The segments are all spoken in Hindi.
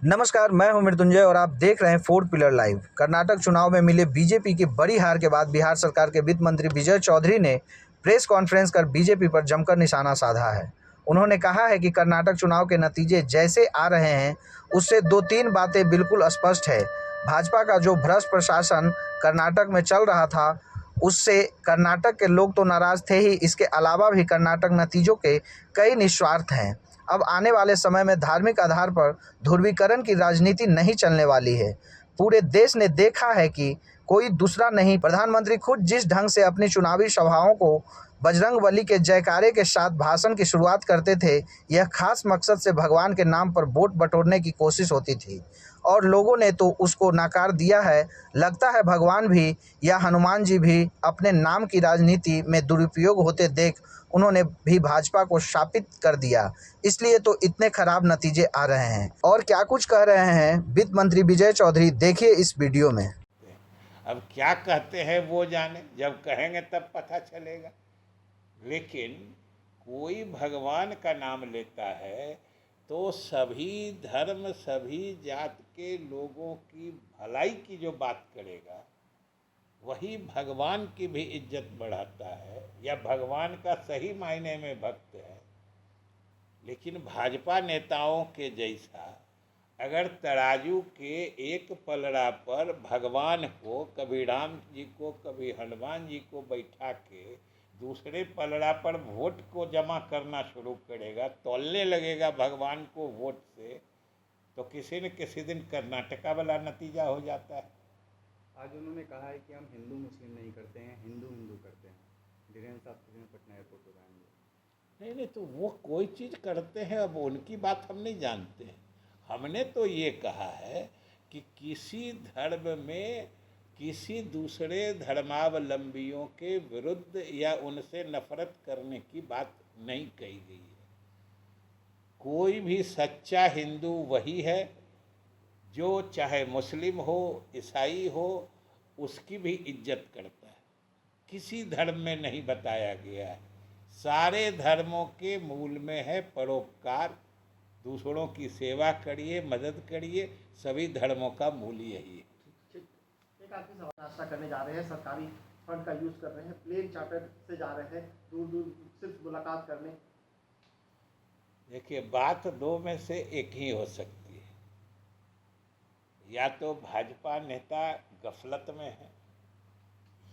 नमस्कार, मैं हूं मृत्युंजय और आप देख रहे हैं फोर्थ पिलर लाइव। कर्नाटक चुनाव में मिले बीजेपी की बड़ी हार के बाद बिहार सरकार के वित्त मंत्री विजय चौधरी ने प्रेस कॉन्फ्रेंस कर बीजेपी पर जमकर निशाना साधा है। उन्होंने कहा है कि कर्नाटक चुनाव के नतीजे जैसे आ रहे हैं, उससे 2-3 बातें बिल्कुल स्पष्ट है। भाजपा का जो भ्रष्ट प्रशासन कर्नाटक में चल रहा था, उससे कर्नाटक के लोग तो नाराज थे ही, इसके अलावा भी कर्नाटक नतीजों के कई निस्वार्थ हैं। अब आने वाले समय में धार्मिक आधार पर ध्रुवीकरण की राजनीति नहीं चलने वाली है। पूरे देश ने देखा है कि कोई दूसरा नहीं, प्रधानमंत्री खुद जिस ढंग से अपनी चुनावी सभाओं को बजरंगबली के जयकारे के साथ भाषण की शुरुआत करते थे, यह खास मकसद से भगवान के नाम पर वोट बटोरने की कोशिश होती थी और लोगों ने तो उसको नकार दिया है। लगता है भगवान भी या हनुमान जी भी अपने नाम की राजनीति में दुरुपयोग होते देख उन्होंने भी भाजपा को शापित कर दिया, इसलिए तो इतने खराब नतीजे आ रहे हैं। और क्या कुछ कह रहे हैं वित्त मंत्री विजय चौधरी, देखिए इस वीडियो में। अब क्या कहते हैं वो जाने, जब कहेंगे तब पता चलेगा। लेकिन कोई भगवान का नाम लेता है तो सभी धर्म सभी जात के लोगों की भलाई की जो बात करेगा, वही भगवान की भी इज्जत बढ़ाता है या भगवान का सही मायने में भक्त है। लेकिन भाजपा नेताओं के जैसा अगर तराजू के एक पलड़ा पर भगवान को, कभी राम जी को कभी हनुमान जी को बैठा के दूसरे पलड़ा पर वोट को जमा करना शुरू करेगा, तौलने लगेगा भगवान को वोट से, तो किसी न किसी दिन कर्नाटका वाला नतीजा हो जाता है। आज उन्होंने कहा है कि हम हिंदू मुस्लिम नहीं करते हैं, हिंदू हिंदू करते हैं। धीरेन्द्र शास्त्री ने पटना एयरपोर्ट पर आएंगे। नहीं नहीं, तो वो कोई चीज़ करते हैं, अब उनकी बात हम नहीं जानते हैं। हमने तो ये कहा है कि किसी धर्म में किसी दूसरे धर्मावलंबियों के विरुद्ध या उनसे नफरत करने की बात नहीं कही गई है। कोई भी सच्चा हिंदू वही है जो चाहे मुस्लिम हो ईसाई हो, उसकी भी इज्जत करता है। किसी धर्म में नहीं बताया गया है। सारे धर्मों के मूल में है परोपकार, दूसरों की सेवा करिए, मदद करिए। सभी धर्मों का मूल यही है। एक आदमी सवाल नाश्ता करने जा रहे हैं, सरकारी फंड का यूज कर रहे हैं, प्लेन चार्टर से जा रहे हैं दूर दूर सिर्फ मुलाकात करने। देखिए, बात दो में से एक ही हो सकती है। या तो भाजपा नेता गफलत में है,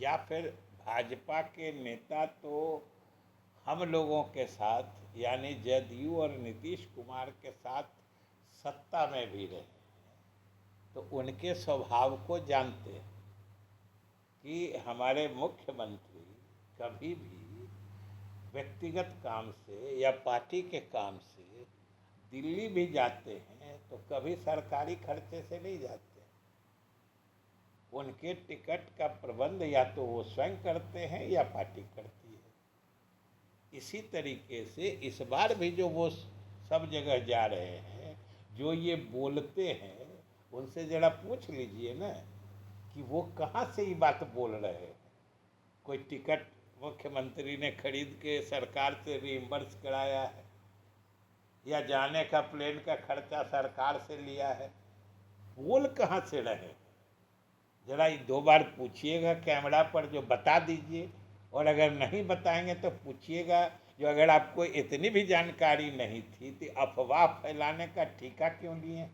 या फिर भाजपा के नेता तो हम लोगों के साथ यानी जदयू और नीतीश कुमार के साथ सत्ता में भी रहे, तो उनके स्वभाव को जानते हैं कि हमारे मुख्यमंत्री कभी भी व्यक्तिगत काम से या पार्टी के काम से दिल्ली भी जाते हैं तो कभी सरकारी खर्चे से नहीं जाते। उनके टिकट का प्रबंध या तो वो स्वयं करते हैं या पार्टी करती है। इसी तरीके से इस बार भी जो वो सब जगह जा रहे हैं, जो ये बोलते हैं, उनसे ज़रा पूछ लीजिए ना कि वो कहाँ से ये बात बोल रहे हैं। कोई टिकट मुख्यमंत्री ने खरीद के सरकार से रिइम्बर्स कराया है, या जाने का प्लेन का खर्चा सरकार से लिया है? बोल कहाँ से रहे? ज़रा 2 बार पूछिएगा कैमरा पर, जो बता दीजिए। और अगर नहीं बताएंगे तो पूछिएगा, जो अगर आपको इतनी भी जानकारी नहीं थी तो अफवाह फैलाने का ठेका क्यों लिए?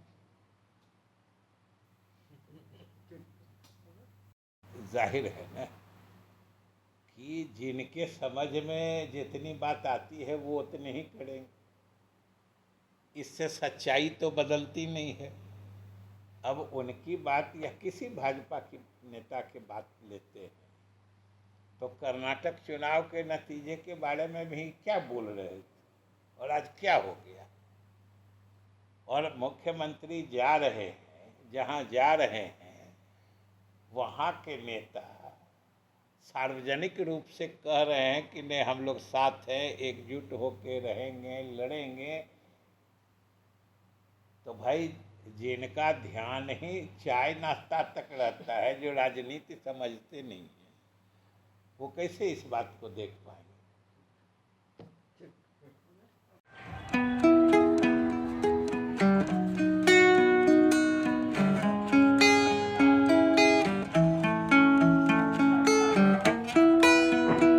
जाहिर है ना कि जिनके समझ में जितनी बात आती है वो उतनी ही करेंगे। इससे सच्चाई तो बदलती नहीं है। अब उनकी बात या किसी भाजपा की नेता की बात लेते हैं तो कर्नाटक चुनाव के नतीजे के बारे में भी क्या बोल रहे थे और आज क्या हो गया। और मुख्यमंत्री जा रहे हैं, जहाँ जा रहे हैं वहाँ के नेता सार्वजनिक रूप से कह रहे हैं कि नहीं, हम लोग साथ हैं, एकजुट होकर रहेंगे, लड़ेंगे। तो भाई, जिनका ध्यान ही चाय नाश्ता तक रहता है, जो राजनीति समझते नहीं है, वो कैसे इस बात को देख पाए?